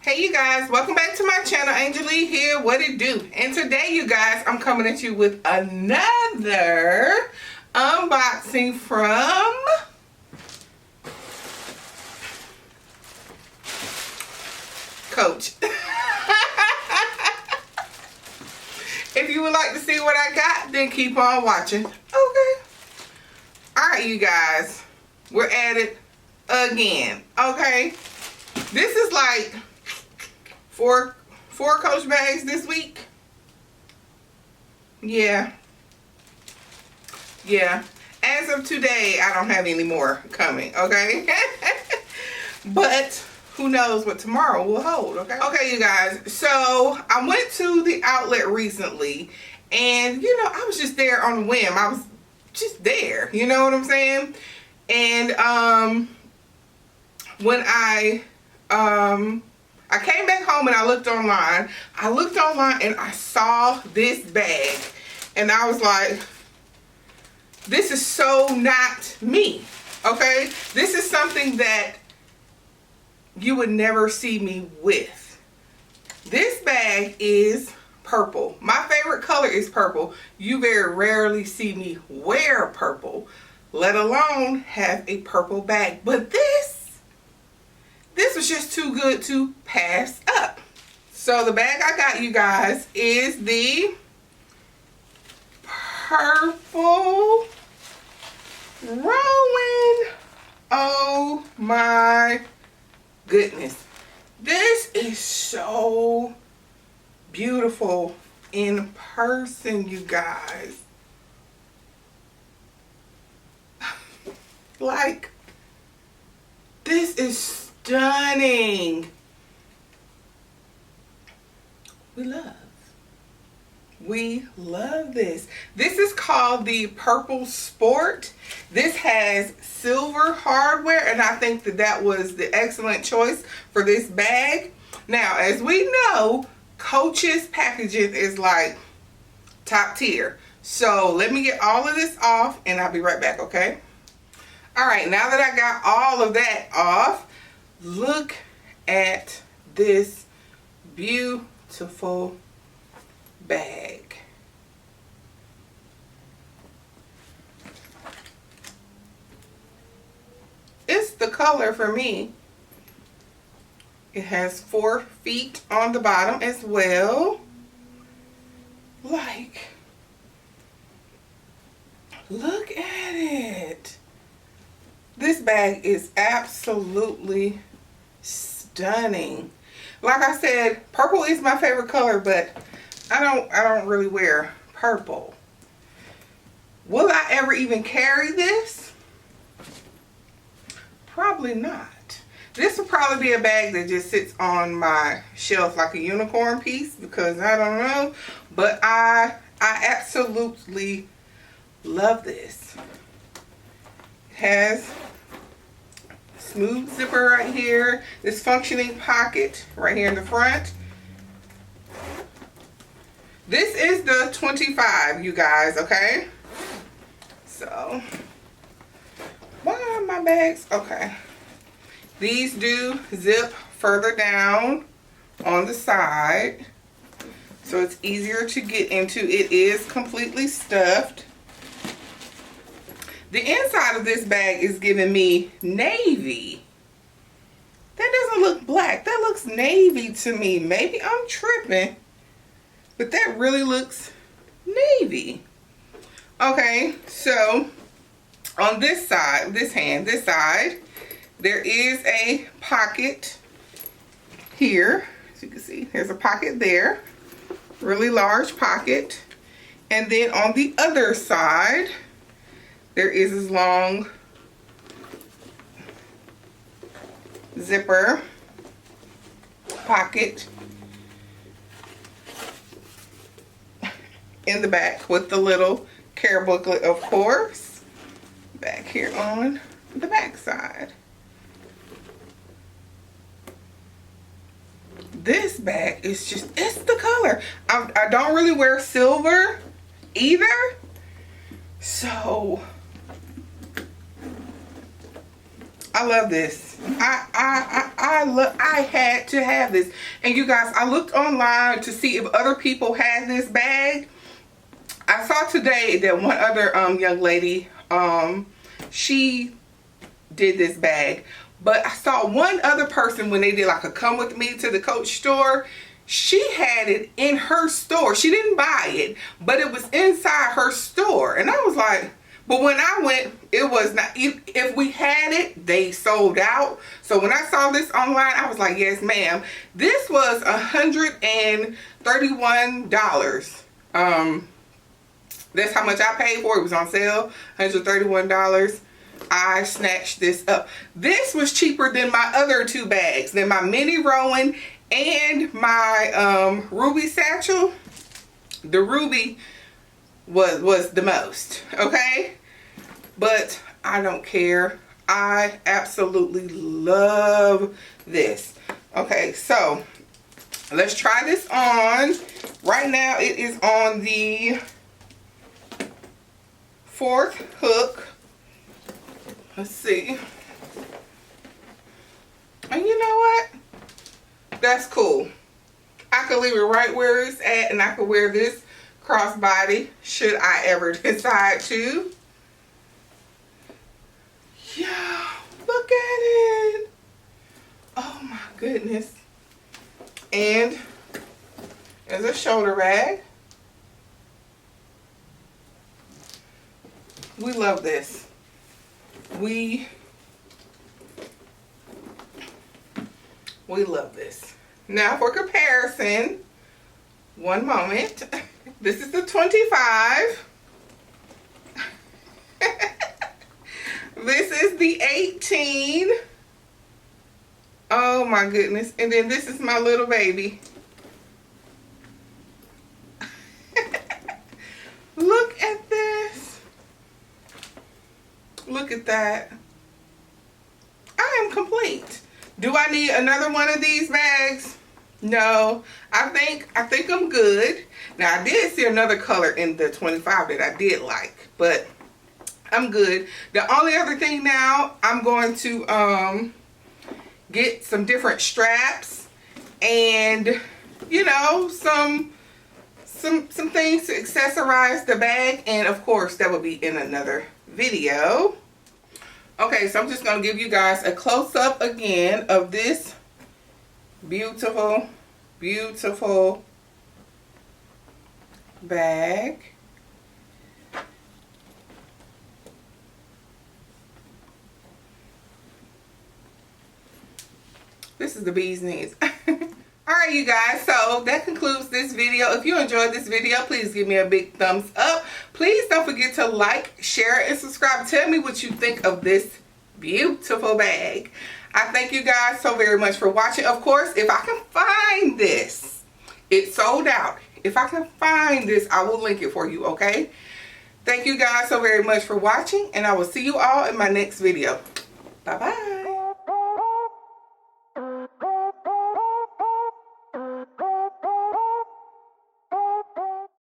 Hey you guys, welcome back to my channel. ANGELLE here, what it do? And today you guys, I'm coming at you with another unboxing from Coach. If you would like to see what I got, then keep on watching. Okay. Alright you guys, we're at it again. Okay. This is like four Coach bags this week. Yeah. As of today, I don't have any more coming, okay? But who knows what tomorrow will hold, okay? Okay, you guys. So, I went to the outlet recently, and, you know, I was just there on a whim. I was just there, you know what I'm saying? And, when I came back home and I looked online and I saw this bag and I was like, this is so not me, okay? This is something that you would never see me with. This bag is purple. My favorite color is purple. You very rarely see me wear purple, let alone have a purple bag. But this was just too good to pass up. So the bag I got, you guys, is the purple Rowan. Oh my goodness. This is so beautiful in person, you guys. Like, this is stunning. We love this. This is called the Purple Sport. This has silver hardware, and I think that was the excellent choice for this bag. Now, as we know, Coach's packaging is like top tier. So let me get all of this off and I'll be right back, okay? All right, now that I got all of that off, look at this beautiful bag. It's the color for me. It has 4 feet on the bottom as well. Like, look at it. This bag is absolutely stunning. Like I said, purple is my favorite color, but I don't really wear purple. Will I ever even carry this? Probably not. This will probably be a bag that just sits on my shelf like a unicorn piece, because I don't know, but I absolutely love this. It has smooth zipper right here, this functioning pocket right here in the front. This is the 25, you guys, okay? So, why are my bags? Okay. These do zip further down on the side, so it's easier to get into. It is completely stuffed. The inside of this bag is giving me navy. That doesn't look black. That looks navy to me. Maybe I'm tripping, but that really looks navy. Okay, so on this side, this side, there is a pocket here. As you can see, there's a pocket there. Really large pocket. And then on the other side, there is this long zipper pocket in the back with the little care booklet, of course, back here on the back side. This bag is just, it's the color. I don't really wear silver either, so I love this. I had to have this. And you guys, I looked online to see if other people had this bag. I saw today that one other young lady, she did this bag. But I saw one other person when they did like a come with me to the Coach store. She had it in her store. She didn't buy it, but it was inside her store. And I was like, but when I went, it was not, if we had it, they sold out. So when I saw this online, I was like, yes, ma'am. This was $131. That's how much I paid for it. It was on sale, $131. I snatched this up. This was cheaper than my other two bags, than my mini Rowan and my Ruby Satchel. The Ruby was the most, okay? But I don't care. I absolutely love this. Okay, so let's try this on. Right now it is on the 4th hook. Let's see. And you know what? That's cool. I could leave it right where it's at, and I could wear this crossbody should I ever decide to. Yeah, look at it. Oh my goodness. And there's a shoulder bag. We love this. We love this. Now for comparison, one moment. This is the 25. This is the 18. Oh my goodness. And then this is my little baby. Look at this. Look at that. I am complete. Do I need another one of these bags? No. I think I'm good. Now I did see another color in the 25 that I did like, but I'm good. The only other thing now, I'm going to get some different straps and, you know, some things to accessorize the bag, and of course that will be in another video. Okay, so I'm just going to give you guys a close-up again of this beautiful, beautiful bag. This is the bee's knees. Alright you guys, so that concludes this video. If you enjoyed this video, please give me a big thumbs up. Please don't forget to like, share, and subscribe. Tell me what you think of this beautiful bag. I thank you guys so very much for watching. Of course, if I can find this, it's sold out. If I can find this, I will link it for you, okay? Thank you guys so very much for watching, and I will see you all in my next video. Bye-bye.